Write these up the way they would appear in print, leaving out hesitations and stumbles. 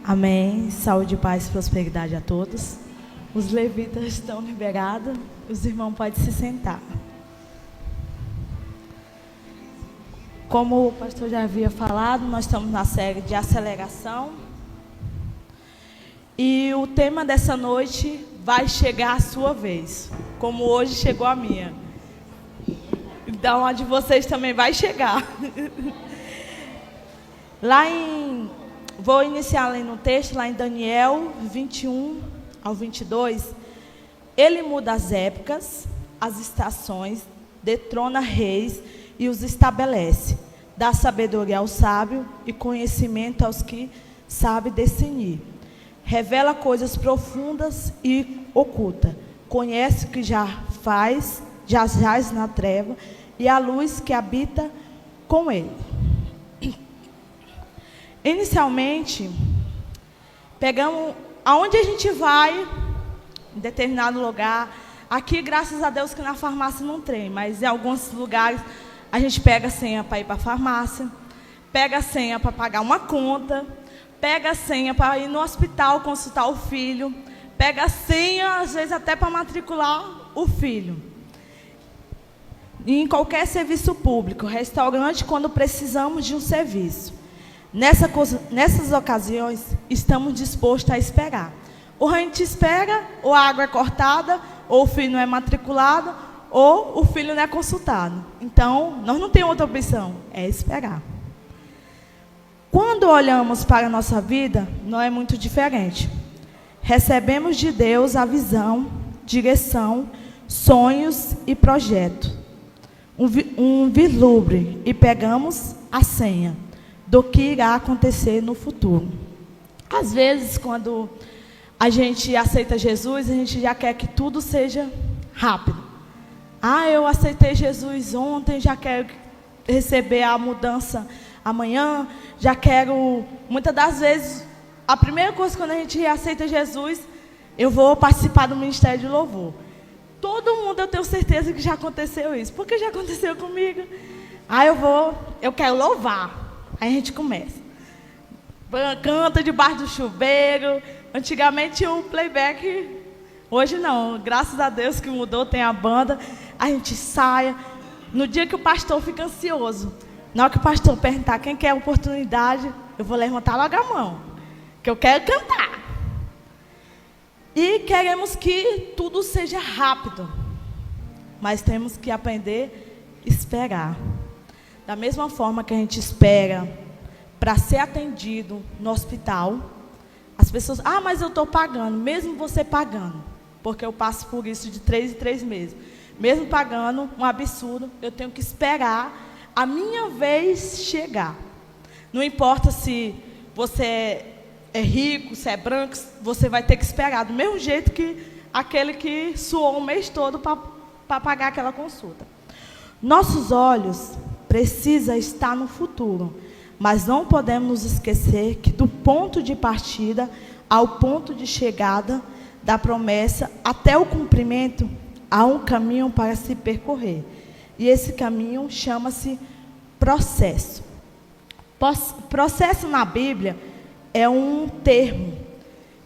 Amém. Saúde, paz e prosperidade a todos. Os levitas estão liberados. Os irmãos podem se sentar. Como o pastor já havia falado, nós estamos na série de aceleração. E o tema dessa noite vai chegar a sua vez, como hoje chegou a minha. Então a de vocês também vai chegar. Vou iniciar lendo um texto lá em Daniel 21 ao 22. Ele muda as épocas, as estações, detrona reis e os estabelece. Dá sabedoria ao sábio e conhecimento aos que sabem discernir. Revela coisas profundas e oculta. Conhece o que já jaz na treva, e a luz que habita com ele. Inicialmente, pegamos aonde a gente vai, em determinado lugar. Aqui, graças a Deus, que na farmácia não tem, mas em alguns lugares a gente pega a senha para ir para a farmácia, pega a senha para pagar uma conta, pega a senha para ir no hospital consultar o filho, pega a senha, às vezes, até para matricular o filho. E em qualquer serviço público, restaurante, quando precisamos de um serviço. Nessas ocasiões, estamos dispostos a esperar. Ou a gente espera, ou a água é cortada, ou o filho não é matriculado, ou o filho não é consultado. Então, nós não temos outra opção, é esperar. Quando olhamos para a nossa vida, não é muito diferente. Recebemos de Deus a visão, direção, sonhos e projetos. Um vislumbre, e pegamos a senha do que irá acontecer no futuro. Às vezes, quando a gente aceita Jesus, a gente já quer que tudo seja rápido. Eu aceitei Jesus ontem, já quero receber a mudança amanhã, já quero... Muitas das vezes, a primeira coisa quando a gente aceita Jesus, eu vou participar do ministério de louvor. Todo mundo, eu tenho certeza que já aconteceu isso, porque já aconteceu comigo. Eu quero louvar. Aí a gente começa. Canta debaixo do chuveiro. Antigamente tinha um playback. Hoje não. Graças a Deus que mudou, tem a banda. A gente sai. No dia que o pastor fica ansioso, na hora que o pastor perguntar quem quer a oportunidade, eu vou levantar logo a mão, que eu quero cantar. E queremos que tudo seja rápido. Mas temos que aprender a esperar. Da mesma forma que a gente espera para ser atendido no hospital, as pessoas, mas eu estou pagando, mesmo você pagando, porque eu passo por isso de 3 em 3 meses, mesmo pagando um absurdo, eu tenho que esperar a minha vez chegar. Não importa se você é rico, se é branco, você vai ter que esperar, do mesmo jeito que aquele que suou o mês todo para pagar aquela consulta. Nossos olhos precisam estar no futuro, mas não podemos nos esquecer que do ponto de partida ao ponto de chegada da promessa até o cumprimento, há um caminho para se percorrer. E esse caminho chama-se processo. Processo na Bíblia é um termo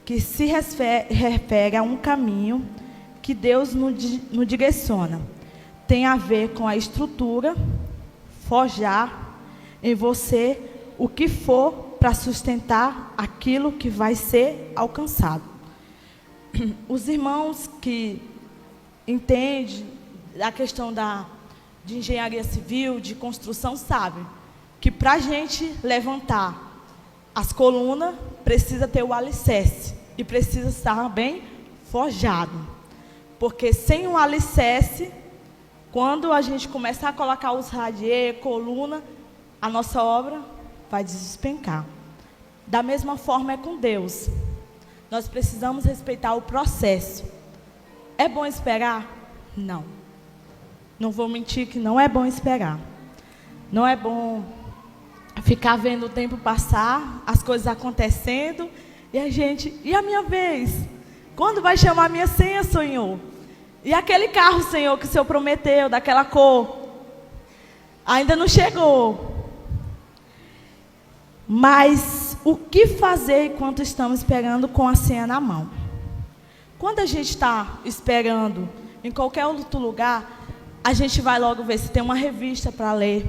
que se refere a um caminho que Deus nos direciona. Tem a ver com a estrutura, forjar em você o que for para sustentar aquilo que vai ser alcançado. Os irmãos que entendem a questão de engenharia civil, de construção, sabem que para a gente levantar as colunas, precisa ter o alicerce e precisa estar bem forjado. Porque sem o alicerce, quando a gente começar a colocar os radier, coluna, a nossa obra vai despencar. Da mesma forma é com Deus. Nós precisamos respeitar o processo. É bom esperar? Não. Não vou mentir que não é bom esperar. Não é bom ficar vendo o tempo passar, as coisas acontecendo, e a minha vez? Quando vai chamar a minha senha, Senhor? E aquele carro, Senhor, que o Senhor prometeu, daquela cor? Ainda não chegou. Mas o que fazer enquanto estamos esperando com a senha na mão? Quando a gente está esperando em qualquer outro lugar, a gente vai logo ver se tem uma revista para ler,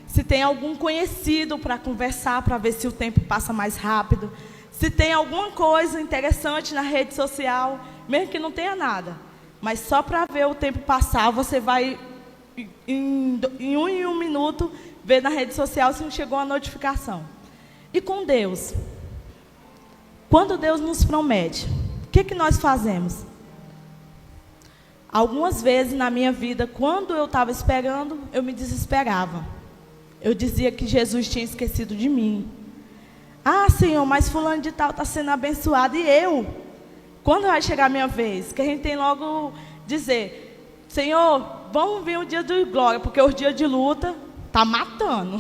se tem algum conhecido para conversar, para ver se o tempo passa mais rápido, se tem alguma coisa interessante na rede social, mesmo que não tenha nada. Mas só para ver o tempo passar, você vai em um minuto ver na rede social se não chegou a notificação. E com Deus? Quando Deus nos promete, o que nós fazemos? Algumas vezes na minha vida, quando eu estava esperando, eu me desesperava. Eu dizia que Jesus tinha esquecido de mim. Ah, Senhor, mas fulano de tal está sendo abençoado. E eu? Quando vai chegar a minha vez? Que a gente tem logo dizer, Senhor, vamos vir um dia de glória, porque os dias de luta está matando.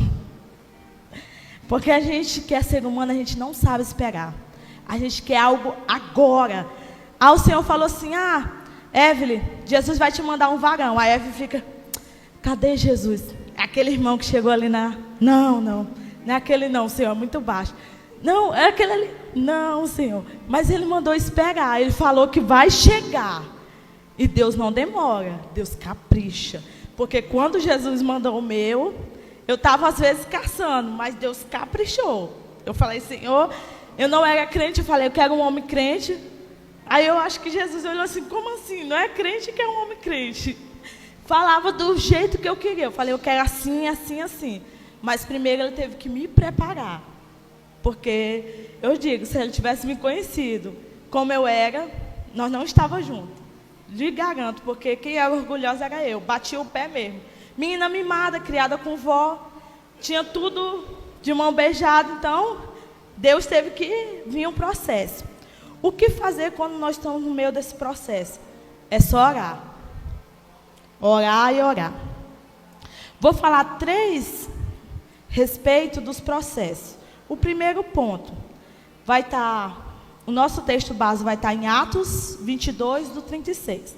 Porque a gente que é ser humano, a gente não sabe esperar. A gente quer algo agora. Aí o Senhor falou assim, Evelyn, Jesus vai te mandar um varão. A Evelyn fica, cadê Jesus? É aquele irmão que chegou ali na... Não é aquele não, Senhor, é muito baixo. Não, é aquele ali. Não, Senhor. Mas Ele mandou esperar. Ele falou que vai chegar. E Deus não demora. Deus capricha. Porque quando Jesus mandou o meu, eu estava às vezes caçando, mas Deus caprichou. Eu falei, Senhor, eu não era crente, eu falei, eu quero um homem crente. Aí eu acho que Jesus olhou assim, como assim? Não é crente que é um homem crente. Falava do jeito que eu queria. Eu falei, eu quero assim, assim, assim. Mas primeiro Ele teve que me preparar. Porque, eu digo, se Ele tivesse me conhecido como eu era, nós não estávamos juntos. Lhe garanto, porque quem era orgulhosa era eu. Batia o pé mesmo. Menina mimada, criada com vó. Tinha tudo de mão beijada. Então, Deus teve que vir um processo. O que fazer quando nós estamos no meio desse processo? É só orar. Orar e orar. Vou falar 3 respeito dos processos. O primeiro ponto vai estar... O nosso texto base vai estar em Atos 22, do 36.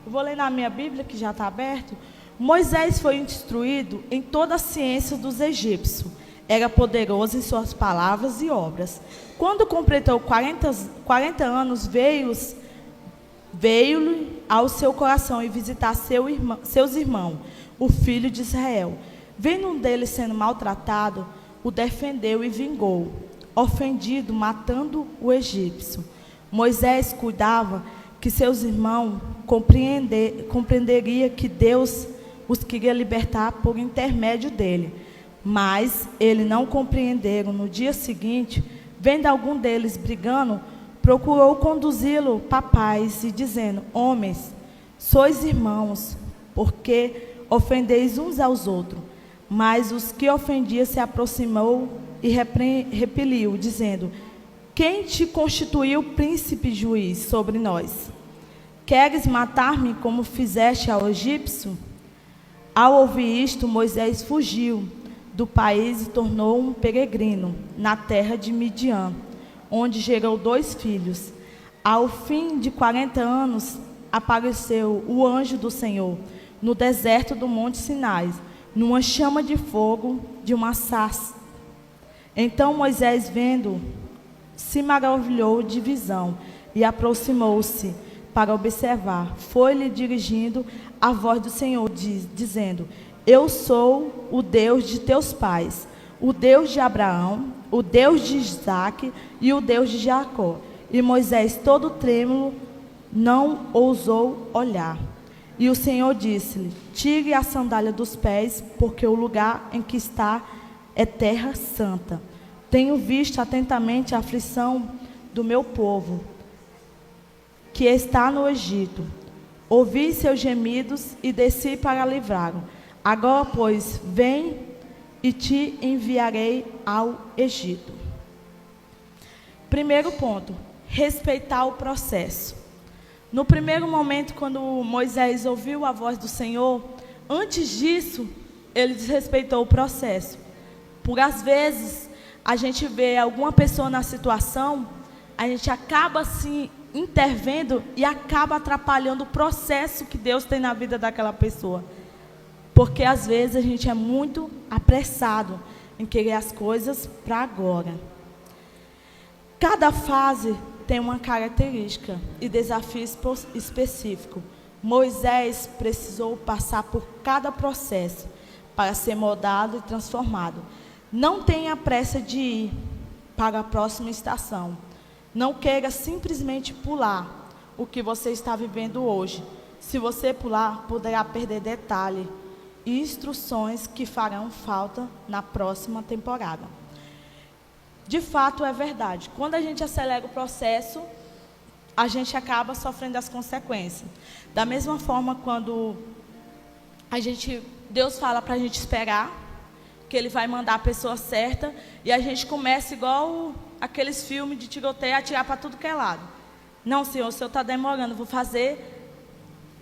Eu vou ler na minha Bíblia, que já está aberto. Moisés foi instruído em toda a ciência dos egípcios. Era poderoso em suas palavras e obras. Quando completou 40 anos, veio-lhe ao seu coração e visitar seus irmãos, o filho de Israel. Vendo um deles sendo maltratado, o defendeu e vingou, ofendido, matando o egípcio. Moisés cuidava que seus irmãos compreenderia que Deus os queria libertar por intermédio dele. Mas eles não compreenderam. No dia seguinte, vendo algum deles brigando, procurou conduzi-lo para a paz e dizendo, homens, sois irmãos, porque ofendeis uns aos outros. Mas os que ofendiam se aproximou e repeliu, dizendo, quem te constituiu príncipe e juiz sobre nós? Queres matar-me como fizeste ao egípcio? Ao ouvir isto, Moisés fugiu do país e tornou um peregrino na terra de Midian, onde gerou 2 filhos. Ao fim de 40 anos, apareceu o anjo do Senhor no deserto do Monte Sinai, numa chama de fogo de uma sarça. Então Moisés, vendo, se maravilhou de visão e aproximou-se para observar. Foi-lhe dirigindo a voz do Senhor, dizendo, eu sou o Deus de teus pais, o Deus de Abraão, o Deus de Isaque e o Deus de Jacó. E Moisés, todo trêmulo, não ousou olhar. E o Senhor disse-lhe, tire a sandália dos pés, porque o lugar em que está é terra santa. Tenho visto atentamente a aflição do meu povo, que está no Egito. Ouvi seus gemidos e desci para livrá-lo. Agora, pois, vem e te enviarei ao Egito. Primeiro ponto, respeitar o processo. No primeiro momento, quando Moisés ouviu a voz do Senhor, antes disso, ele desrespeitou o processo. Por às vezes, a gente vê alguma pessoa na situação, a gente acaba assim intervendo e acaba atrapalhando o processo que Deus tem na vida daquela pessoa. Porque às vezes a gente é muito apressado em querer as coisas para agora. Cada fase tem uma característica e desafio específico. Moisés precisou passar por cada processo para ser moldado e transformado. Não tenha pressa de ir para a próxima estação. Não queira simplesmente pular o que você está vivendo hoje. Se você pular, poderá perder detalhe e instruções que farão falta na próxima temporada. De fato, é verdade. Quando a gente acelera o processo, a gente acaba sofrendo as consequências. Da mesma forma, quando Deus fala para a gente esperar, que Ele vai mandar a pessoa certa, e a gente começa igual aqueles filmes de tiroteio, atirar para tudo que é lado. Não, Senhor, o Senhor está demorando, vou fazer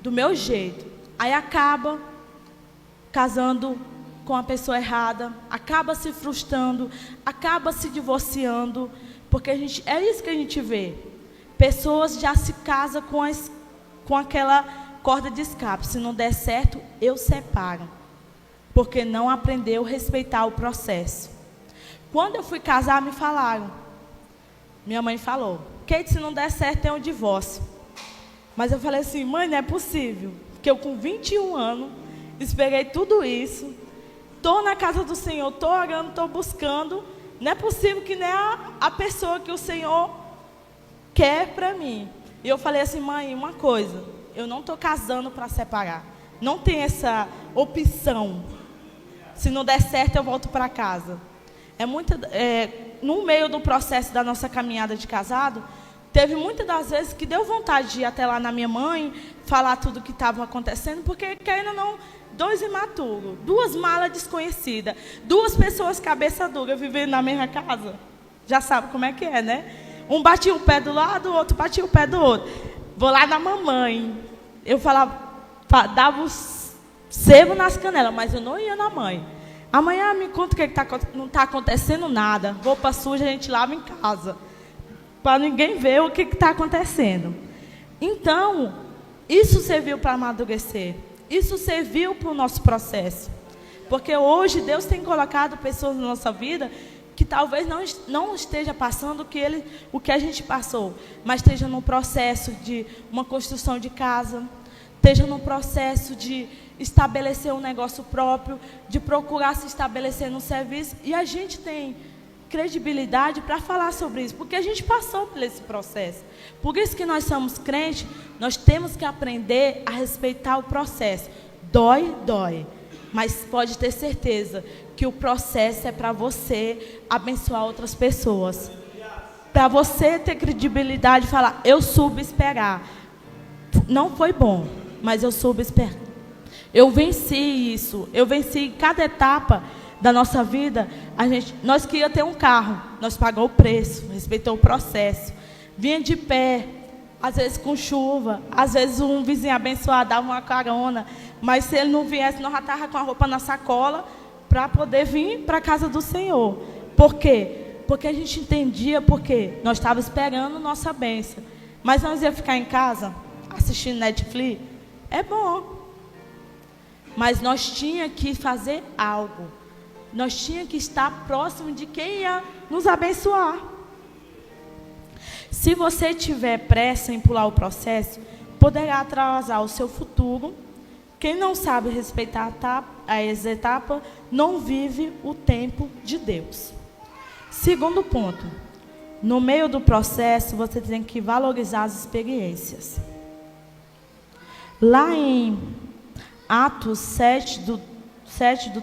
do meu jeito. Aí acaba casando com a pessoa errada, acaba se frustrando, acaba se divorciando, porque é isso que a gente vê. Pessoas já se casam com aquela corda de escape. Se não der certo, eu separo, porque não aprendeu a respeitar o processo. Quando eu fui casar, me falaram, minha mãe falou, Kate, se não der certo, tem um divórcio. Mas eu falei assim, mãe, não é possível, porque eu com 21 anos, esperei tudo isso, estou na casa do Senhor, estou orando, estou buscando, não é possível que nem a pessoa que o Senhor quer para mim. E eu falei assim, mãe, uma coisa, eu não estou casando para separar, não tem essa opção, se não der certo eu volto para casa. No meio do processo da nossa caminhada de casado, teve muitas das vezes que deu vontade de ir até lá na minha mãe, falar tudo o que estava acontecendo, porque querendo ou não, 2 imaturos, 2 malas desconhecidas, 2 pessoas cabeça dura vivendo na mesma casa. Já sabe como é que é, né? Um batia o pé do lado, o outro batia o pé do outro. Vou lá na mamãe. Eu falava, dava os sebo nas canelas, mas eu não ia na mãe. Amanhã me conta o que não está acontecendo nada. Roupa suja a gente lava em casa, para ninguém ver o que está acontecendo. Então, isso serviu para amadurecer. Isso serviu para o nosso processo. Porque hoje Deus tem colocado pessoas na nossa vida que talvez não esteja passando o que a gente passou, mas esteja no processo de uma construção de casa, esteja no processo de estabelecer um negócio próprio, de procurar se estabelecer no serviço. E a gente tem credibilidade para falar sobre isso, porque a gente passou por esse processo. Por isso que nós somos crentes, nós temos que aprender a respeitar o processo. Dói, dói, mas pode ter certeza que o processo é para você abençoar outras pessoas, para você ter credibilidade e falar, eu soube esperar. Não foi bom, mas eu soube esperar. Eu venci isso, eu venci cada etapa da nossa vida. Nós queríamos ter um carro, nós pagamos o preço, respeitou o processo, vinha de pé, às vezes com chuva, às vezes um vizinho abençoado dava uma carona, mas se ele não viesse, nós já estávamos com a roupa na sacola para poder vir para a casa do Senhor. Por quê? Porque a gente entendia, porque nós estávamos esperando nossa bênção, mas nós ia ficar em casa assistindo Netflix, é bom, mas nós tinha que fazer algo. Nós tínhamos que estar próximo de quem ia nos abençoar. Se você tiver pressa em pular o processo, poderá atrasar o seu futuro. Quem não sabe respeitar as etapas, não vive o tempo de Deus. Segundo ponto, no meio do processo, você tem que valorizar as experiências. Lá em Atos 7, do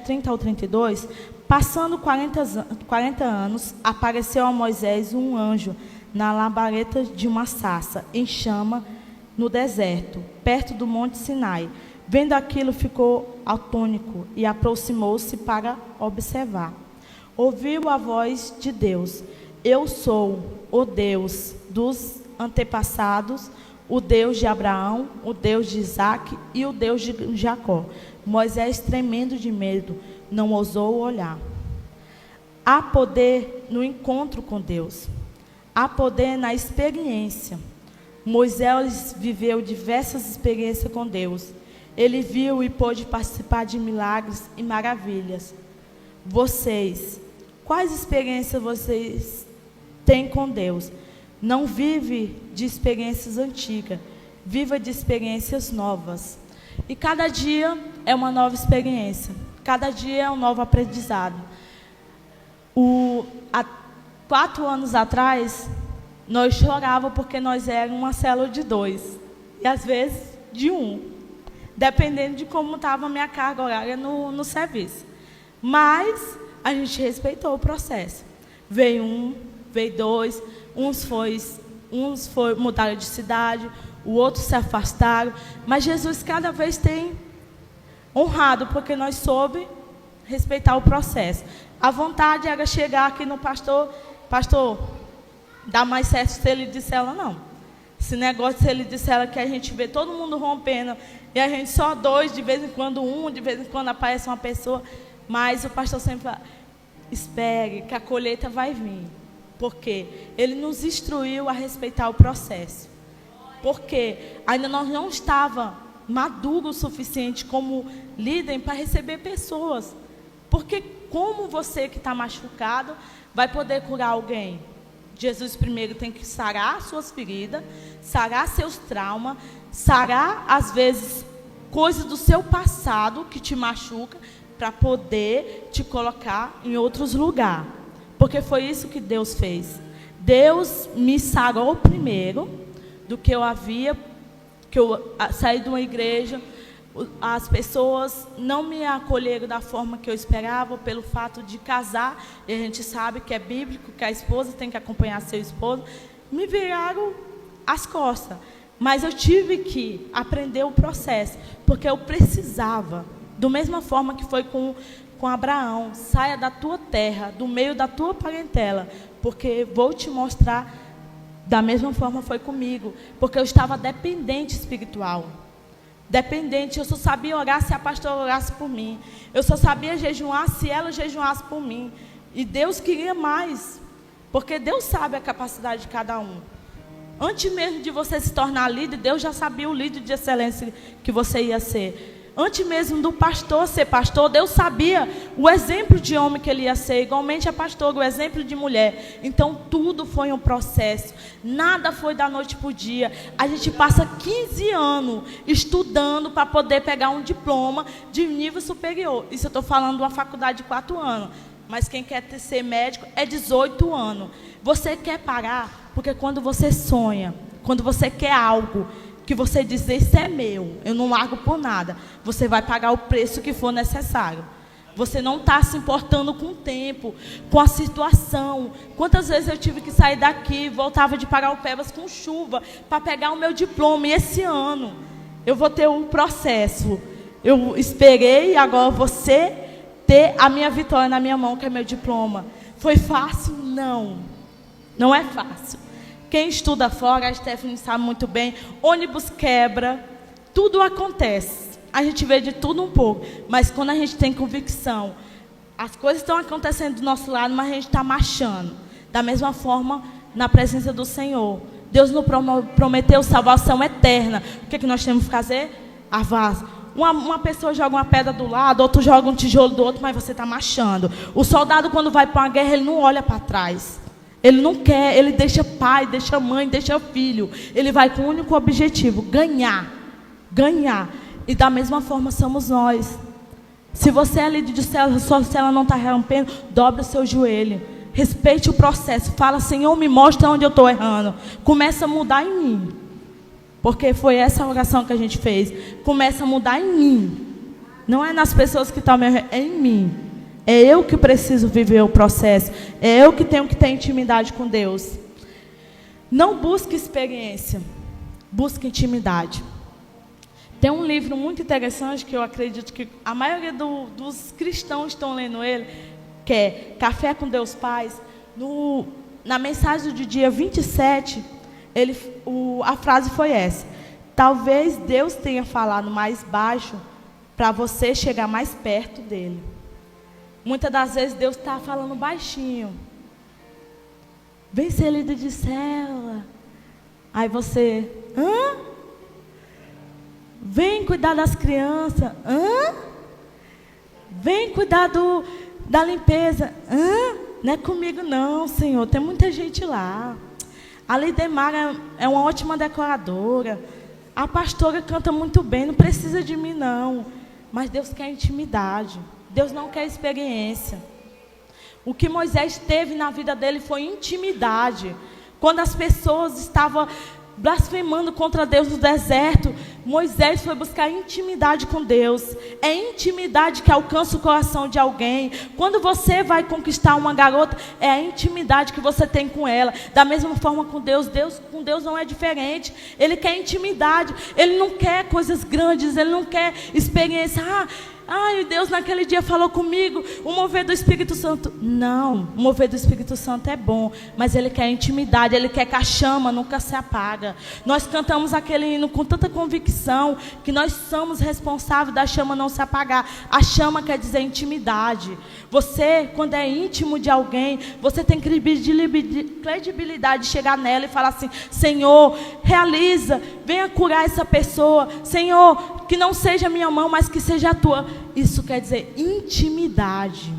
30 ao 32, passando 40 anos, apareceu a Moisés um anjo na labareda de uma sarça, em chama, no deserto, perto do monte Sinai. Vendo aquilo, ficou atônito e aproximou-se para observar. Ouviu a voz de Deus: eu sou o Deus dos antepassados, o Deus de Abraão, o Deus de Isaque e o Deus de Jacó. Moisés, tremendo de medo, não ousou olhar. Há poder no encontro com Deus. Há poder na experiência. Moisés viveu diversas experiências com Deus. Ele viu e pôde participar de milagres e maravilhas. Vocês, quais experiências vocês tem com Deus. Não vive de experiências antigas, viva de experiências novas. E cada dia é uma nova experiência, cada dia é um novo aprendizado. Há 4 anos atrás, nós chorávamos porque nós éramos uma célula de 2, e às vezes de 1, dependendo de como estava a minha carga horária no serviço. Mas a gente respeitou o processo. Veio 1, veio 2, uns mudaram de cidade, o outro se afastaram, mas Jesus cada vez tem honrado, porque nós soube respeitar o processo. A vontade era chegar aqui no pastor, dá mais certo se ele disser ela não. Esse negócio, se ele disser ela que a gente vê todo mundo rompendo, e a gente só 2, de vez em quando 1, de vez em quando aparece uma pessoa, mas o pastor sempre fala, espere, que a colheita vai vir. Porque ele nos instruiu a respeitar o processo. Porque ainda nós não estávamos maduros o suficiente como líder para receber pessoas. Porque como você que está machucado vai poder curar alguém? Jesus primeiro tem que sarar suas feridas, sarar seus traumas, sarar às vezes coisas do seu passado que te machuca, para poder te colocar em outros lugares. Porque foi isso que Deus fez. Deus me sarou primeiro do que eu saí de uma igreja, as pessoas não me acolheram da forma que eu esperava, pelo fato de casar, e a gente sabe que é bíblico, que a esposa tem que acompanhar seu esposo, me viraram as costas. Mas eu tive que aprender o processo, porque eu precisava, da mesma forma que foi com Abraão, saia da tua terra, do meio da tua parentela, porque vou te mostrar. Da mesma forma foi comigo, porque eu estava dependente espiritual. Dependente, eu só sabia orar se a pastora orasse por mim. Eu só sabia jejuar se ela jejuasse por mim. E Deus queria mais, porque Deus sabe a capacidade de cada um. Antes mesmo de você se tornar líder, Deus já sabia o líder de excelência que você ia ser. Antes mesmo do pastor ser pastor, Deus sabia o exemplo de homem que ele ia ser, igualmente a pastora, o exemplo de mulher. Então, tudo foi um processo. Nada foi da noite para o dia. A gente passa 15 anos estudando para poder pegar um diploma de nível superior. Isso eu estou falando de uma faculdade de 4 anos. Mas quem quer ser médico é 18 anos. Você quer parar? Porque quando você sonha, quando você quer algo, que você diz, isso é meu, eu não largo por nada, você vai pagar o preço que for necessário. Você não está se importando com o tempo, com a situação. Quantas vezes eu tive que sair daqui, voltava de Paraupebas com chuva, para pegar o meu diploma, e esse ano eu vou ter um processo. Eu esperei e agora você ter a minha vitória na minha mão, que é meu diploma. Foi fácil? Não, não é fácil. Quem estuda fora, a Stephanie sabe muito bem, ônibus quebra, tudo acontece. A gente vê de tudo um pouco, mas quando a gente tem convicção, as coisas estão acontecendo do nosso lado, mas a gente está marchando. Da mesma forma, na presença do Senhor. Deus nos prometeu salvação eterna. O que nós temos que fazer? Avançar. Uma pessoa joga uma pedra do lado, outro joga um tijolo do outro, mas você está marchando. O soldado, quando vai para uma guerra, ele não olha para trás. Ele não quer, ele deixa pai, deixa mãe, deixa filho. Ele vai com o único objetivo, ganhar. Ganhar. E da mesma forma somos nós. Se você é líder de célula, sua célula não está rompendo, dobra o seu joelho. Respeite o processo. Fala, Senhor, me mostra onde eu estou errando. Começa a mudar em mim. Porque foi essa oração que a gente fez. Começa a mudar em mim. Não é nas pessoas que estão me errando, é em mim. É eu que preciso viver o processo. É eu que tenho que ter intimidade com Deus. Não busque experiência. Busque intimidade. Tem um livro muito interessante que eu acredito que a maioria dos cristãos estão lendo ele, que é Café com Deus Pai. Na mensagem do dia 27, a frase foi essa. Talvez Deus tenha falado mais baixo para você chegar mais perto dele. Muitas das vezes Deus está falando baixinho. Vem ser líder de célula. Aí você, hã? Vem cuidar das crianças. Hã? Vem cuidar da limpeza. Hã? não é comigo não, Senhor, tem muita gente lá. A Lidemar é uma ótima decoradora. A pastora canta muito bem, não precisa de mim não. Mas Deus quer intimidade. Deus não quer experiência. O que Moisés teve na vida dele foi intimidade. Quando as pessoas estavam blasfemando contra Deus no deserto, Moisés foi buscar intimidade com Deus. É intimidade que alcança o coração de alguém. Quando você vai conquistar uma garota, é a intimidade que você tem com ela. Da mesma forma com Deus, com Deus não é diferente. Ele quer intimidade, Ele não quer coisas grandes, Ele não quer experiência. Ai, Deus naquele dia falou comigo, o mover do Espírito Santo. Não, o mover do Espírito Santo é bom, mas Ele quer intimidade, Ele quer que a chama nunca se apaga. Nós cantamos aquele hino com tanta convicção, que nós somos responsáveis da chama não se apagar. A chama quer dizer intimidade. Você, quando é íntimo de alguém, você tem credibilidade de chegar nela e falar assim: Senhor, realiza, venha curar essa pessoa. Senhor, que não seja a minha mão, mas que seja a tua. Isso quer dizer intimidade.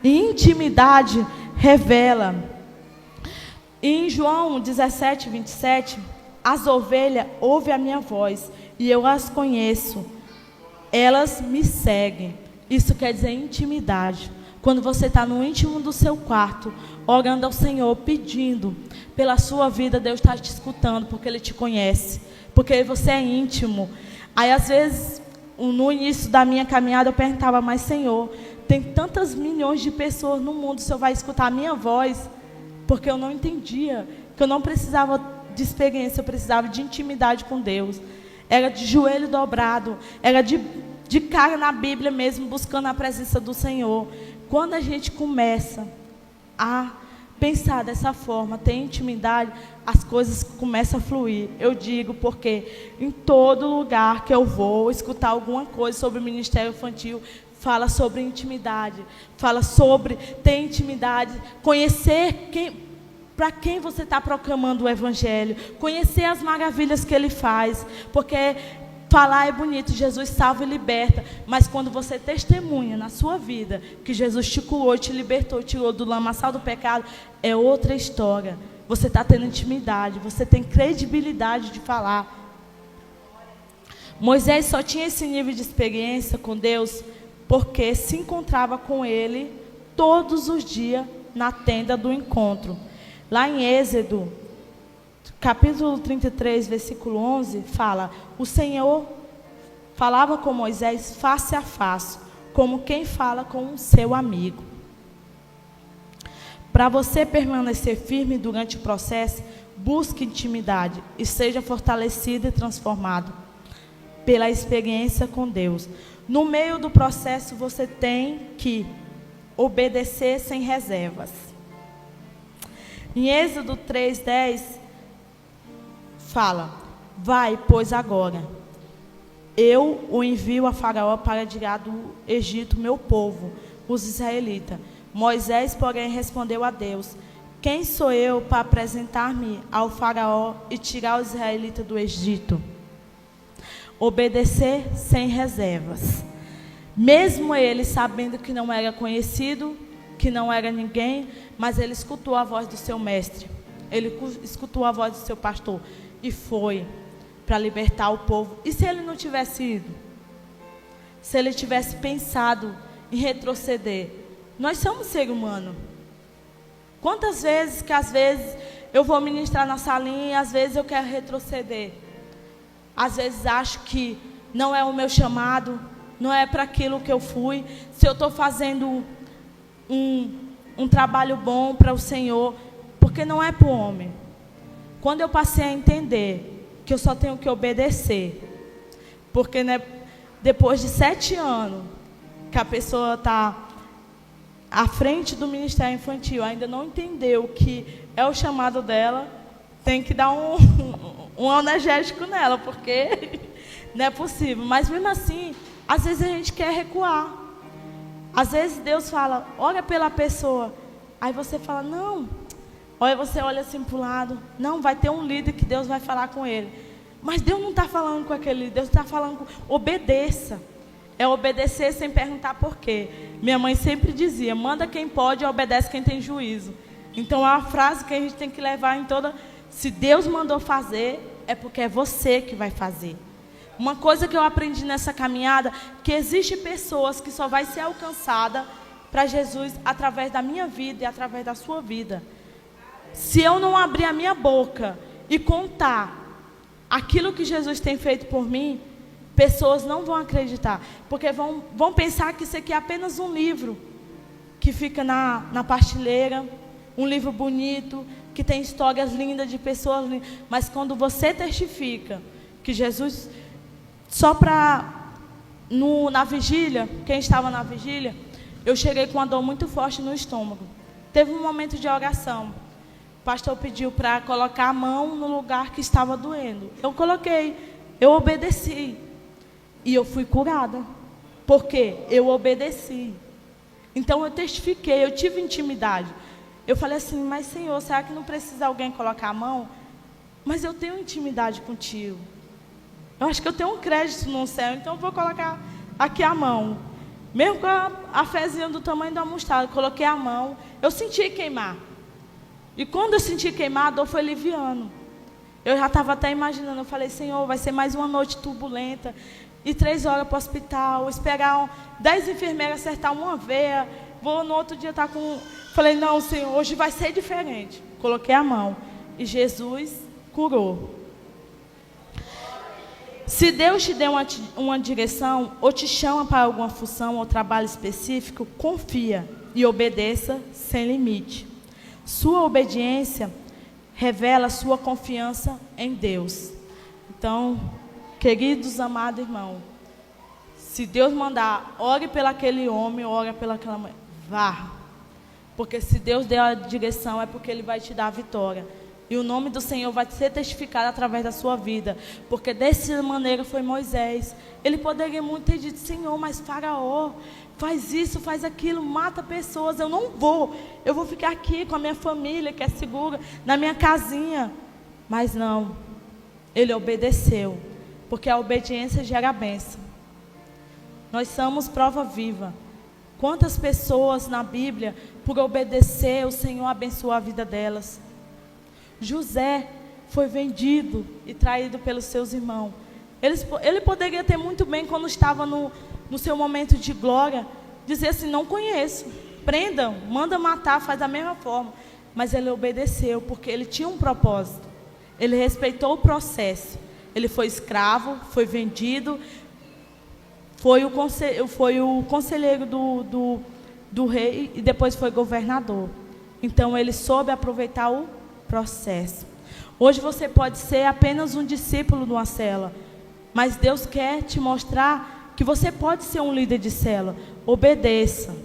E intimidade revela. Em João 17, 27, as ovelhas ouvem a minha voz e eu as conheço. Elas me seguem. Isso quer dizer intimidade. Quando você está no íntimo do seu quarto, orando ao Senhor, pedindo pela sua vida, Deus está te escutando, porque Ele te conhece, porque você é íntimo. Aí às vezes, no início da minha caminhada, eu perguntava: mas Senhor, tem tantas milhões de pessoas no mundo, o Senhor vai escutar a minha voz? Porque eu não entendia, que eu não precisava de experiência, eu precisava de intimidade com Deus. Era de joelho dobrado, era de cara na Bíblia mesmo, buscando a presença do Senhor. Quando a gente começa a pensar dessa forma, ter intimidade, as coisas começam a fluir. Eu digo porque em todo lugar que eu vou escutar alguma coisa sobre o ministério infantil, fala sobre intimidade, fala sobre ter intimidade, conhecer para quem você está proclamando o Evangelho, conhecer as maravilhas que Ele faz, porque falar é bonito, Jesus salva e liberta, mas quando você testemunha na sua vida que Jesus te curou, te libertou, tirou do lamaçal do pecado, é outra história. Você está tendo intimidade, você tem credibilidade de falar. Moisés só tinha esse nível de experiência com Deus porque se encontrava com Ele todos os dias na tenda do encontro. Lá em Êxodo, capítulo 33, versículo 11, fala: o Senhor falava com Moisés face a face, como quem fala com um seu amigo. Para você permanecer firme durante o processo, busque intimidade e seja fortalecido e transformado pela experiência com Deus. No meio do processo, você tem que obedecer sem reservas. Em Êxodo 3:10, fala: vai, pois agora, eu o envio a Faraó para tirar do Egito meu povo, os israelitas. Moisés, porém, respondeu a Deus: quem sou eu para apresentar-me ao Faraó e tirar os israelitas do Egito? Obedecer sem reservas. Mesmo ele sabendo que não era conhecido, que não era ninguém, mas ele escutou a voz do seu mestre, ele escutou a voz do seu pastor e foi para libertar o povo. E se ele não tivesse ido? Se ele tivesse pensado em retroceder? Nós somos ser humano. Quantas vezes que às vezes eu vou ministrar na salinha e às vezes eu quero retroceder? Às vezes acho que não é o meu chamado, não é para aquilo que eu fui. Se eu estou fazendo um trabalho bom para o Senhor, porque não é para o homem. Quando eu passei a entender que eu só tenho que obedecer, porque né, depois de 7 anos que a pessoa está à frente do Ministério Infantil, ainda não entendeu que é o chamado dela, tem que dar um energético nela, porque não é possível. Mas mesmo assim, às vezes a gente quer recuar. Às vezes Deus fala: olha pela pessoa. Aí você fala: não. Olha, você olha assim para o lado. Não, vai ter um líder que Deus vai falar com ele. Mas Deus não está falando com aquele líder. Deus está falando com... Obedeça. é obedecer sem perguntar por quê. Minha mãe sempre dizia, manda quem pode e obedece quem tem juízo. Então é uma frase que a gente tem que levar em toda... Se Deus mandou fazer, é porque é você que vai fazer. Uma coisa que eu aprendi nessa caminhada, que existe pessoas que só vai ser alcançada para Jesus através da minha vida e através da sua vida. Se eu não abrir a minha boca e contar aquilo que Jesus tem feito por mim, pessoas não vão acreditar, porque vão pensar que isso aqui é apenas um livro que fica na prateleira, um livro bonito, que tem histórias lindas de pessoas lindas. Mas quando você testifica que Jesus, na vigília, quem estava na vigília, eu cheguei com uma dor muito forte no estômago. Teve um momento de oração. O pastor pediu para colocar a mão no lugar que estava doendo. Eu coloquei, eu obedeci. E eu fui curada. Porque eu obedeci. Então eu testifiquei, eu tive intimidade. Eu falei assim, mas Senhor, será que não precisa alguém colocar a mão? Mas eu tenho intimidade contigo. Eu acho que eu tenho um crédito no céu, então eu vou colocar aqui a mão. Mesmo com a fezinha do tamanho da mostarda, coloquei a mão, eu senti queimar. E quando eu senti queimar, a dor foi aliviando. Eu já estava até imaginando, eu falei, Senhor, vai ser mais uma noite turbulenta, e 3 horas para o hospital, esperar 10 enfermeiras acertar uma veia, vou no outro dia estar com... Falei, não, Senhor, hoje vai ser diferente. Coloquei a mão, e Jesus curou. Se Deus te deu uma direção, ou te chama para alguma função ou trabalho específico, confia e obedeça sem limite. Sua obediência revela sua confiança em Deus. Então, queridos, amados irmãos, se Deus mandar, ore pelaquele homem, ore pelaquela mulher, vá. Porque se Deus deu a direção, é porque Ele vai te dar a vitória. E o nome do Senhor vai ser testificado através da sua vida. Porque dessa maneira foi Moisés. Ele poderia muito ter dito, Senhor, mas Faraó, faz isso, faz aquilo, mata pessoas. Eu não vou. Eu vou ficar aqui com a minha família, que é segura, na minha casinha. Mas não. Ele obedeceu. Porque a obediência gera bênção. Nós somos prova viva. Quantas pessoas na Bíblia, por obedecer, o Senhor abençoou a vida delas. José foi vendido e traído pelos seus irmãos. Ele poderia ter muito bem, quando estava no seu momento de glória, dizer assim, não conheço, prendam, manda matar, faz da mesma forma. Mas ele obedeceu, porque ele tinha um propósito. Ele respeitou o processo. Ele foi escravo, foi vendido, foi o conselheiro do rei e depois foi governador. Então ele soube aproveitar o processo. Hoje você pode ser apenas um discípulo de uma célula, mas Deus quer te mostrar que você pode ser um líder de célula. Obedeça.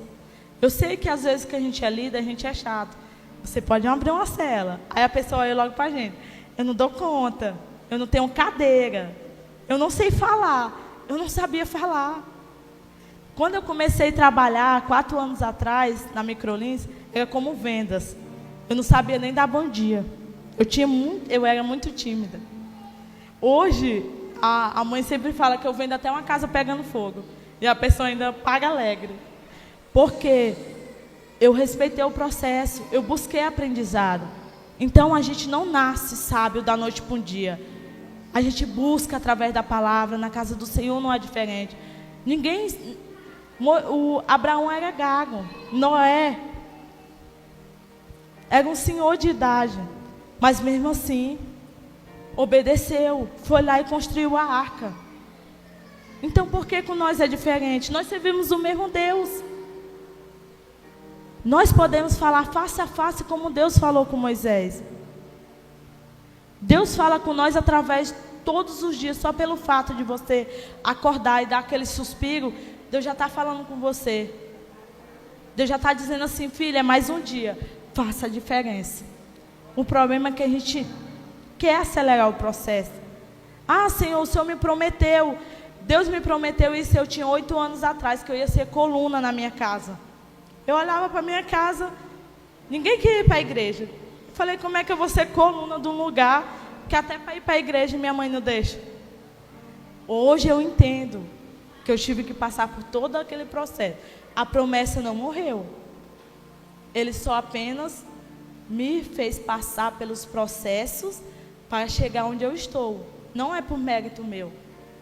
Eu sei que às vezes que a gente é líder, a gente é chato. Você pode abrir uma célula, aí a pessoa olha logo para a gente, eu não dou conta, eu não tenho cadeira, eu não sei falar, eu não sabia falar. Quando eu comecei a trabalhar 4 anos atrás na Microlins, era como vendas. Eu não sabia nem dar bom dia. Eu era muito tímida. Hoje, a mãe sempre fala que eu vendo até uma casa pegando fogo. E a pessoa ainda paga alegre. Porque eu respeitei o processo, eu busquei aprendizado. Então, a gente não nasce sábio da noite para um dia. A gente busca através da palavra, na casa do Senhor não é diferente. Abraão era gago, Noé era um senhor de idade, mas mesmo assim, obedeceu, foi lá e construiu a arca. Então, por que com nós é diferente? Nós servimos o mesmo Deus. Nós podemos falar face a face como Deus falou com Moisés. Deus fala com nós através, todos os dias, só pelo fato de você acordar e dar aquele suspiro, Deus já está falando com você. Deus já está dizendo assim, filha, é mais um dia. Faça a diferença. O problema é que a gente quer acelerar o processo. Ah, Senhor, o Senhor me prometeu. Deus me prometeu isso. Eu tinha 8 anos atrás que eu ia ser coluna na minha casa. Eu olhava para a minha casa, ninguém queria ir para a igreja. Eu falei, como é que eu vou ser coluna de um lugar que até para ir para a igreja minha mãe não deixa? Hoje eu entendo que eu tive que passar por todo aquele processo. A promessa não morreu. Ele só apenas me fez passar pelos processos para chegar onde eu estou. Não é por mérito meu,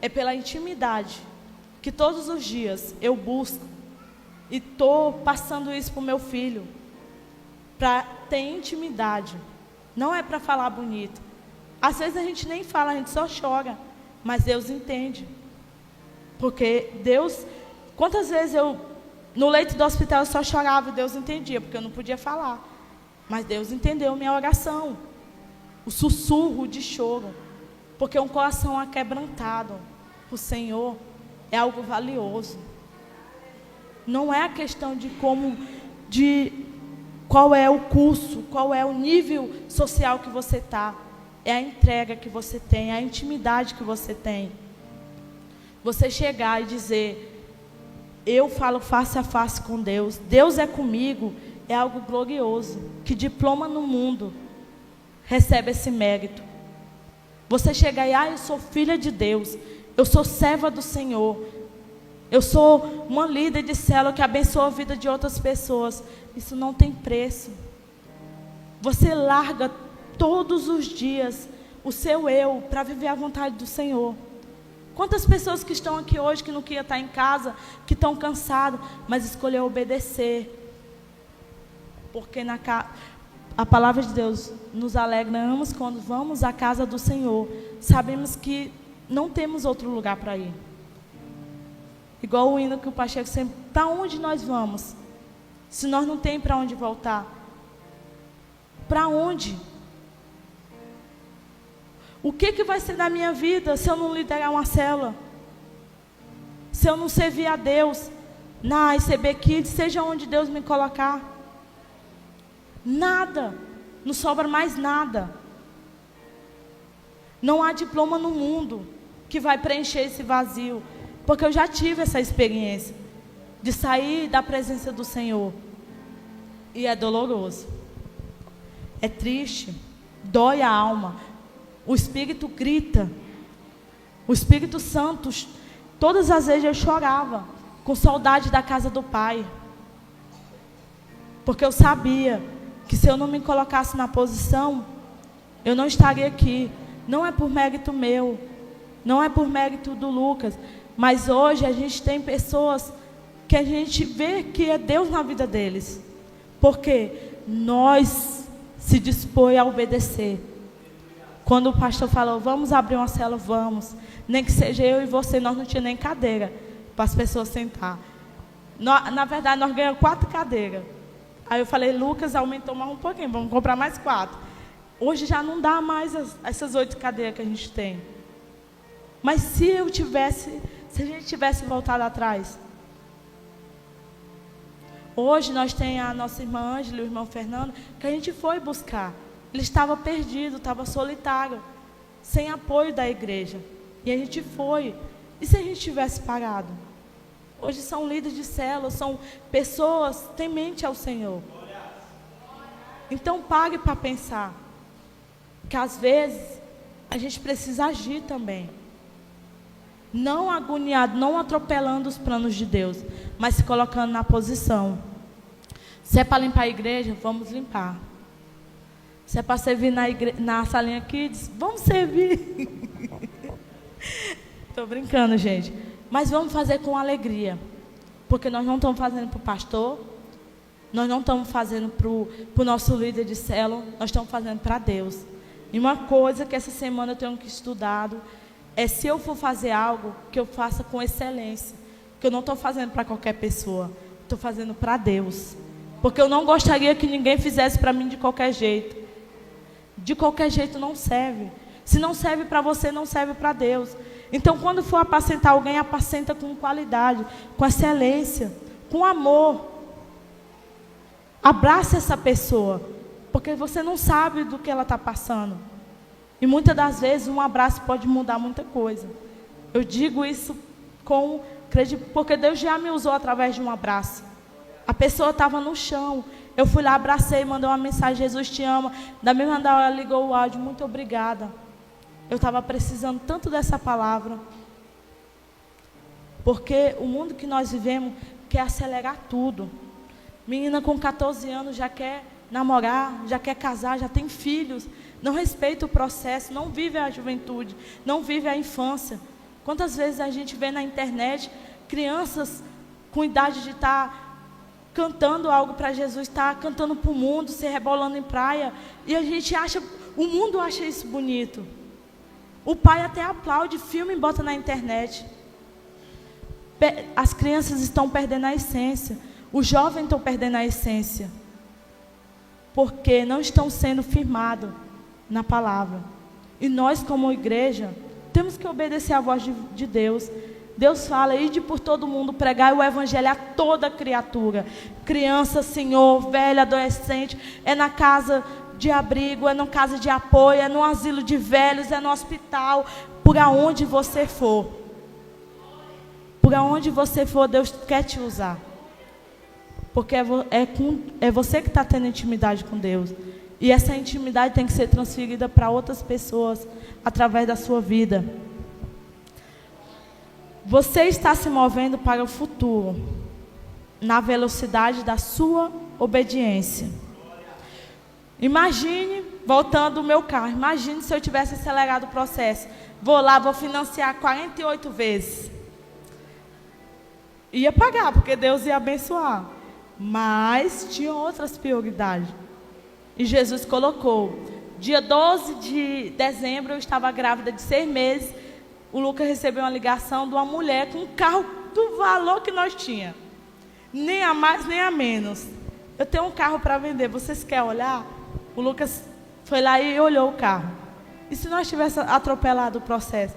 é pela intimidade que todos os dias eu busco. E estou passando isso para o meu filho, para ter intimidade. Não é para falar bonito. Às vezes a gente nem fala, a gente só chora. Mas Deus entende. Porque Deus... Quantas vezes eu, no leito do hospital, eu só chorava e Deus entendia, porque eu não podia falar. Mas Deus entendeu minha oração. O sussurro de choro. Porque um coração aquebrantado para o Senhor é algo valioso. Não é a questão de qual é o curso, qual é o nível social que você está. É a entrega que você tem, é a intimidade que você tem. Você chegar e dizer, eu falo face a face com Deus, Deus é comigo, é algo glorioso. Que diploma no mundo recebe esse mérito? Você chegar e, eu sou filha de Deus, eu sou serva do Senhor, eu sou uma líder de célula que abençoa a vida de outras pessoas. Isso não tem preço. Você larga todos os dias o seu eu para viver a vontade do Senhor. Quantas pessoas que estão aqui hoje, que não queriam estar em casa, que estão cansadas, mas escolheram obedecer. Porque a palavra de Deus nos alegramos quando vamos à casa do Senhor. Sabemos que não temos outro lugar para ir. Igual o hino que o Pacheco sempre... Para onde nós vamos? Se nós não temos para onde voltar. Para onde? O que vai ser da minha vida se eu não liderar uma célula? Se eu não servir a Deus na ICB Kids, seja onde Deus me colocar? Nada. Não sobra mais nada. Não há diploma no mundo que vai preencher esse vazio. Porque eu já tive essa experiência de sair da presença do Senhor. E é doloroso. É triste. Dói a alma. O Espírito grita. O Espírito Santo. Todas as vezes eu chorava. Com saudade da casa do Pai. Porque eu sabia que se eu não me colocasse na posição, eu não estaria aqui. Não é por mérito meu. Não é por mérito do Lucas. Mas hoje a gente tem pessoas que a gente vê que é Deus na vida deles. Porque nós se dispõe a obedecer. Quando o pastor falou, vamos abrir uma célula, vamos. Nem que seja eu e você, nós não tínhamos nem cadeira para as pessoas sentar. Na verdade, nós ganhamos 4 cadeiras. Aí eu falei, Lucas, aumentou mais um pouquinho, vamos comprar mais 4. Hoje já não dá mais essas 8 cadeiras que a gente tem. Mas se a gente tivesse voltado atrás. Hoje nós temos a nossa irmã Ângela e o irmão Fernando, que a gente foi buscar. Ele estava perdido, estava solitário, sem apoio da igreja. E a gente foi. E se a gente tivesse parado? Hoje são líderes de célula, são pessoas tementes ao Senhor. Então pare para pensar. Que às vezes a gente precisa agir também. Não agoniado, não atropelando os planos de Deus, mas se colocando na posição. Se é para limpar a igreja, vamos limpar. Se é para servir na salinha Kids, vamos servir. Estou brincando, gente. Mas vamos fazer com alegria. Porque nós não estamos fazendo para o pastor, nós não estamos fazendo para o nosso líder de célula, nós estamos fazendo para Deus. E uma coisa que essa semana eu tenho que estudado é, se eu for fazer algo, que eu faça com excelência. Que eu não estou fazendo para qualquer pessoa, estou fazendo para Deus. Porque eu não gostaria que ninguém fizesse para mim de qualquer jeito. De qualquer jeito não serve. Se não serve para você, não serve para Deus. Então, quando for apacentar alguém, apacenta com qualidade, com excelência, com amor. Abrace essa pessoa, porque você não sabe do que ela está passando. E muitas das vezes um abraço pode mudar muita coisa. Eu digo isso porque Deus já me usou através de um abraço. A pessoa estava no chão, eu fui lá, abracei, mandei uma mensagem, Jesus te ama. Da mesma hora ela ligou o áudio, muito obrigada. Eu estava precisando tanto dessa palavra. Porque o mundo que nós vivemos quer acelerar tudo. Menina com 14 anos já quer namorar, já quer casar, já tem filhos. Não respeita o processo, não vive a juventude, não vive a infância. Quantas vezes a gente vê na internet crianças com idade de estar cantando algo para Jesus, estar cantando para o mundo, se rebolando em praia, e a gente acha, o mundo acha isso bonito. O pai até aplaude, filme e bota na internet. As crianças estão perdendo a essência, os jovens estão perdendo a essência, porque não estão sendo firmados na palavra. E nós, como igreja, temos que obedecer à voz de Deus. Deus fala, ide por todo mundo, pregai o evangelho a toda criatura. Criança, senhor, velho, adolescente, é na casa de abrigo, é na casa de apoio, é no asilo de velhos, é no hospital, por aonde você for. Por aonde você for, Deus quer te usar. Porque é você que está tendo intimidade com Deus. E essa intimidade tem que ser transferida para outras pessoas, através da sua vida. Você está se movendo para o futuro, na velocidade da sua obediência. Imagine, voltando o meu carro, imagine se eu tivesse acelerado o processo. Vou lá, vou financiar 48 vezes. Ia pagar, porque Deus ia abençoar. Mas tinha outras prioridades. E Jesus colocou. Dia 12 de dezembro, eu estava grávida de 6 meses. O Lucas recebeu uma ligação de uma mulher com um carro do valor que nós tínhamos. Nem a mais, nem a menos. Eu tenho um carro para vender, vocês querem olhar? O Lucas foi lá e olhou o carro. E se nós tivéssemos atropelado o processo?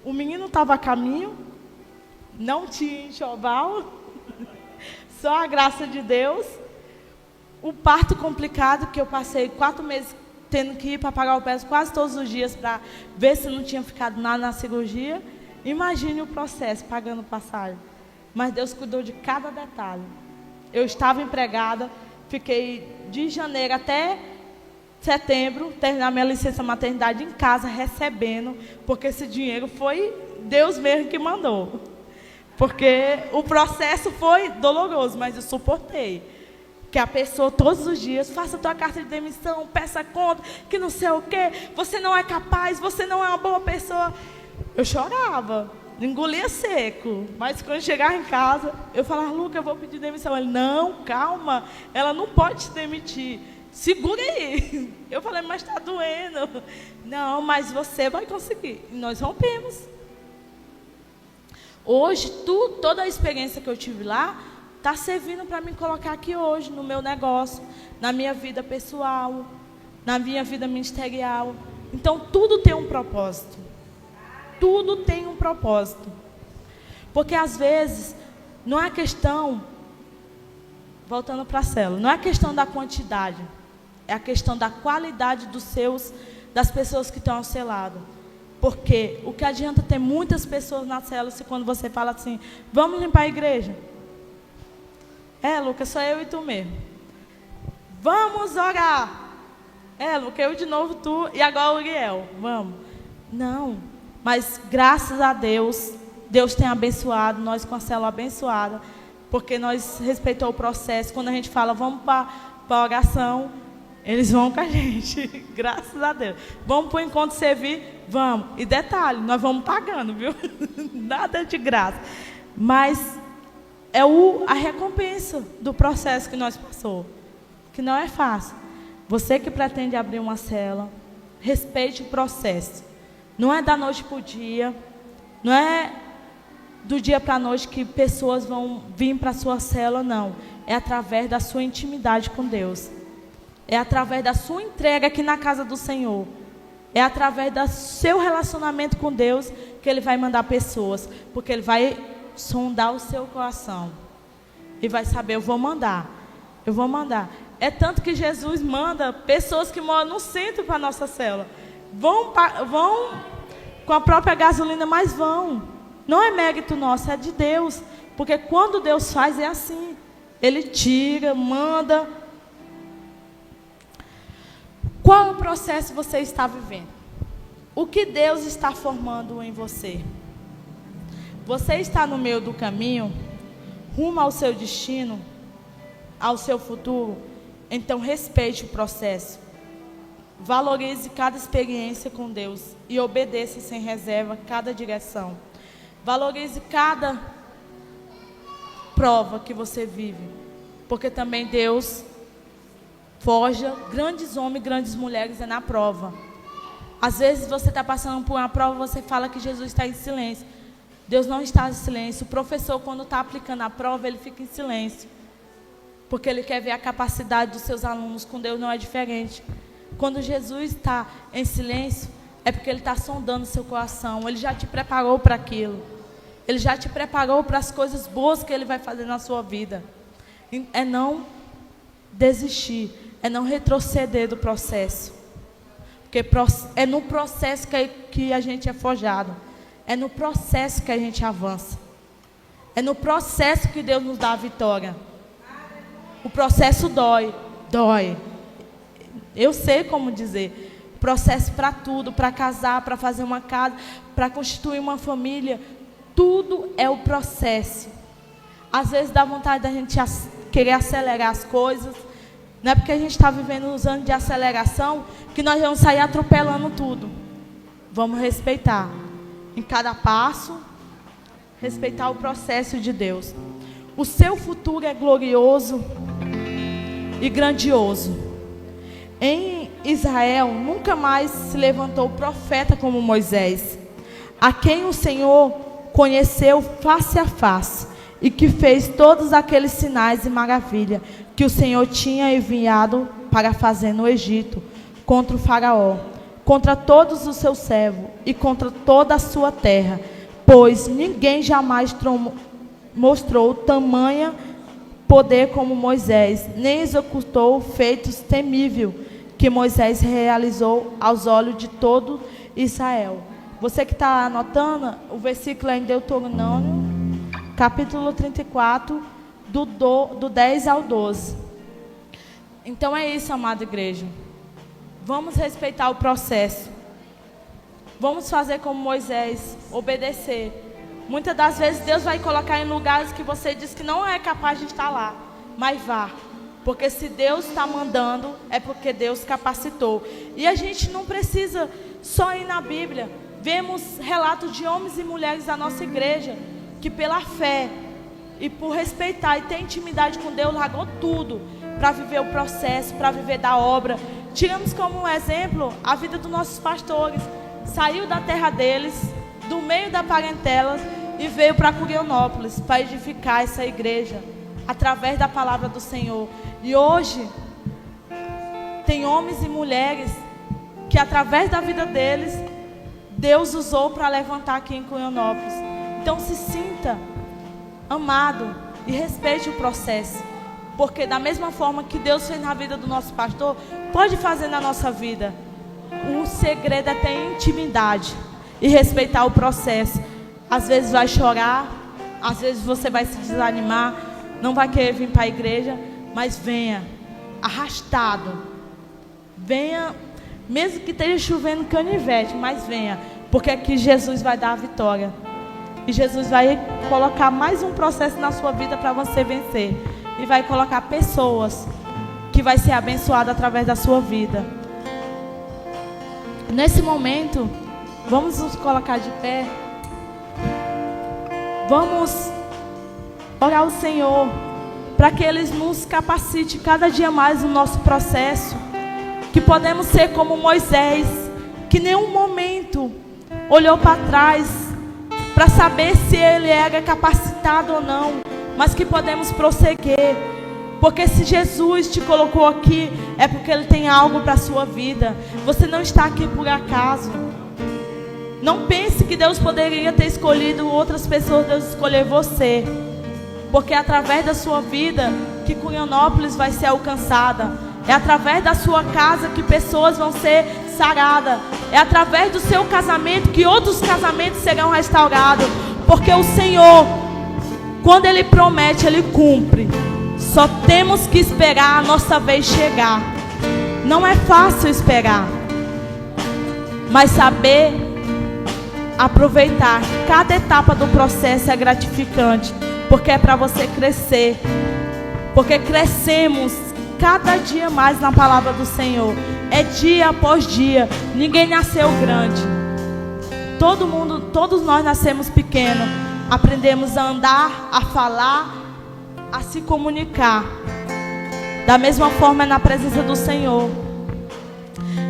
O menino estava a caminho, não tinha enxoval, só a graça de Deus. O parto complicado, que eu passei 4 meses tendo que ir para pagar o peso quase todos os dias para ver se não tinha ficado nada na cirurgia. Imagine o processo, pagando passagem. Mas Deus cuidou de cada detalhe. Eu estava empregada, fiquei de janeiro até setembro, terminar minha licença maternidade em casa, recebendo, porque esse dinheiro foi Deus mesmo que mandou. Porque o processo foi doloroso, mas eu suportei. Que a pessoa todos os dias, faça a tua carta de demissão, peça conta, que não sei o quê, você não é capaz, você não é uma boa pessoa. Eu chorava, engolia seco, mas quando chegava em casa, eu falava, Lucas, eu vou pedir demissão. Ele, não, calma, ela não pode te demitir, segura aí. Eu falei, mas está doendo. Não, mas você vai conseguir. E nós rompemos. Hoje, toda a experiência que eu tive lá, está servindo para me colocar aqui hoje, no meu negócio, na minha vida pessoal, na minha vida ministerial. Então, tudo tem um propósito. Tudo tem um propósito. Porque, às vezes, não é questão, voltando para a célula, não é questão da quantidade, é a questão da qualidade das pessoas que estão ao seu lado. Porque o que adianta ter muitas pessoas na célula se quando você fala assim, vamos limpar a igreja? Lucas, só eu e tu mesmo. Vamos orar. Lucas, eu de novo, tu e agora o Uriel. Vamos. Não, mas graças a Deus, Deus tem abençoado, nós com a célula abençoada, porque nós respeitamos o processo. Quando a gente fala, vamos para a oração, eles vão com a gente, graças a Deus. Vamos para o encontro servir? Vamos. E detalhe, nós vamos pagando, viu? Nada de graça. Mas é a recompensa do processo que nós passamos, que não é fácil. Você que pretende abrir uma célula, respeite o processo. Não é da noite para o dia, não é do dia para a noite que pessoas vão vir para a sua célula, não. É através da sua intimidade com Deus. É através da sua entrega aqui na casa do Senhor. É através do seu relacionamento com Deus que Ele vai mandar pessoas, porque Ele vai sondar o seu coração e vai saber, eu vou mandar. É tanto que Jesus manda pessoas que moram no centro para a nossa célula. Vão com a própria gasolina, mas vão. Não é mérito nosso, é de Deus. Porque quando Deus faz, é assim. Ele tira, manda. Qual o processo você está vivendo? O que Deus está formando em você? Você está no meio do caminho, rumo ao seu destino, ao seu futuro? Então respeite o processo. Valorize cada experiência com Deus e obedeça sem reserva cada direção. Valorize cada prova que você vive, porque também Deus forja grandes homens, grandes mulheres na prova. Às vezes você está passando por uma prova, você fala que Jesus está em silêncio. Deus não está em silêncio. O professor, quando está aplicando a prova, ele fica em silêncio, porque ele quer ver a capacidade dos seus alunos. Com Deus não é diferente. Quando Jesus está em silêncio, é porque Ele está sondando o seu coração. Ele já te preparou para aquilo. Ele já te preparou para as coisas boas que Ele vai fazer na sua vida. É não desistir, é não retroceder do processo. Porque é no processo que a gente é forjado. É no processo que a gente avança. É no processo que Deus nos dá a vitória. O processo dói. Eu sei como dizer. Processo para tudo, para casar, para fazer uma casa, para constituir uma família. Tudo é o processo. Às vezes dá vontade da gente querer acelerar as coisas. Não é porque a gente está vivendo uns anos de aceleração que nós vamos sair atropelando tudo. Vamos respeitar. Em cada passo, respeitar o processo de Deus. O seu futuro é glorioso e grandioso. Em Israel, nunca mais se levantou profeta como Moisés, a quem o Senhor conheceu face a face, e que fez todos aqueles sinais e maravilhas que o Senhor tinha enviado para fazer no Egito, contra o faraó, contra todos os seus servos e contra toda a sua terra, pois ninguém jamais mostrou tamanha poder como Moisés, nem executou feitos temíveis que Moisés realizou aos olhos de todo Israel. Você que está anotando, o versículo é em Deuteronômio, capítulo 34, do 10 ao 12. Então é isso, amada igreja. Vamos respeitar o processo. Vamos fazer como Moisés, obedecer. Muitas das vezes Deus vai colocar em lugares que você diz que não é capaz de estar lá, mas vá. Porque se Deus está mandando, é porque Deus capacitou. E a gente não precisa só ir na Bíblia. Vemos relatos de homens e mulheres da nossa igreja que pela fé e por respeitar e ter intimidade com Deus, largou tudo para viver o processo, para viver da obra. Tiramos como um exemplo a vida dos nossos pastores. Saiu da terra deles, do meio da parentela, e veio para Curionópolis para edificar essa igreja através da palavra do Senhor. E hoje tem homens e mulheres que através da vida deles Deus usou para levantar aqui em Curionópolis. Então se sinta amado e respeite o processo, porque da mesma forma que Deus fez na vida do nosso pastor, pode fazer na nossa vida. O segredo é ter intimidade e respeitar o processo. Às vezes vai chorar, às vezes você vai se desanimar, não vai querer vir para a igreja, mas venha arrastado, venha, mesmo que esteja chovendo canivete, mas venha, porque aqui Jesus vai dar a vitória. E Jesus vai colocar mais um processo na sua vida para você vencer. E vai colocar pessoas que vai ser abençoada através da sua vida. Nesse momento, vamos nos colocar de pé. Vamos orar ao Senhor para que Ele nos capacite cada dia mais no nosso processo. Que podemos ser como Moisés, que em nenhum momento olhou para trás para saber se ele era capacitado ou não, mas que podemos prosseguir, porque se Jesus te colocou aqui, é porque Ele tem algo para a sua vida. Você não está aqui por acaso. Não pense que Deus poderia ter escolhido outras pessoas, Deus escolheu você, porque é através da sua vida que Curionópolis vai ser alcançada, é através da sua casa que pessoas vão ser saradas, é através do seu casamento que outros casamentos serão restaurados, porque o Senhor, quando Ele promete, Ele cumpre. Só temos que esperar a nossa vez chegar. Não é fácil esperar, mas saber aproveitar. Cada etapa do processo é gratificante, porque é para você crescer. Porque crescemos cada dia mais na palavra do Senhor. É dia após dia. Ninguém nasceu grande. Todos nós nascemos pequenos. Aprendemos a andar, a falar, a se comunicar. Da mesma forma é na presença do Senhor.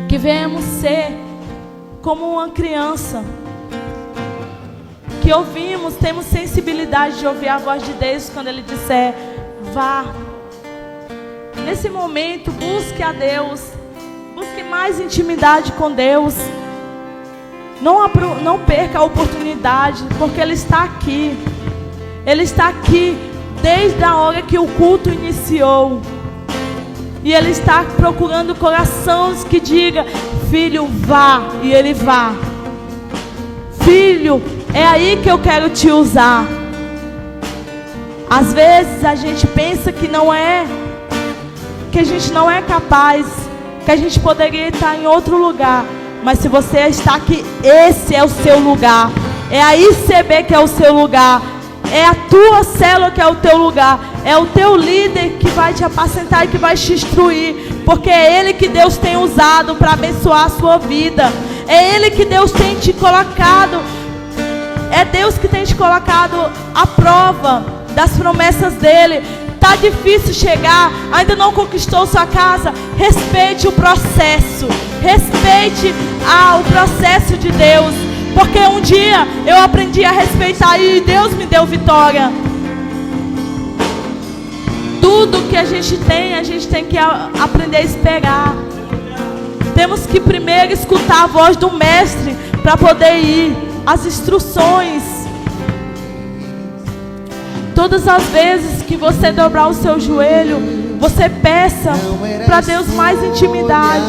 Que venhamos ser como uma criança. Que ouvimos, temos sensibilidade de ouvir a voz de Deus quando Ele disser, vá. Nesse momento, busque a Deus. Busque mais intimidade com Deus. Não perca a oportunidade, porque Ele está aqui. Ele está aqui desde a hora que o culto iniciou. E Ele está procurando corações que digam, filho, vá. E Ele vá. Filho, é aí que eu quero te usar. Às vezes a gente pensa que não é, que a gente não é capaz, que a gente poderia estar em outro lugar. Mas se você está aqui, esse é o seu lugar. É a ICB que é o seu lugar. É a tua célula que é o teu lugar. É o teu líder que vai te apacentar e que vai te instruir. Porque é Ele que Deus tem usado para abençoar a sua vida. É Ele que Deus tem te colocado. É Deus que tem te colocado à prova das promessas dEle. Está difícil chegar, ainda não conquistou sua casa. Respeite o processo. Respeite o processo de Deus. Porque um dia eu aprendi a respeitar e Deus me deu vitória. Tudo que a gente tem que aprender a esperar. Temos que primeiro escutar a voz do Mestre para poder ir. As instruções. Todas as vezes que você dobrar o seu joelho, você peça para Deus mais intimidade.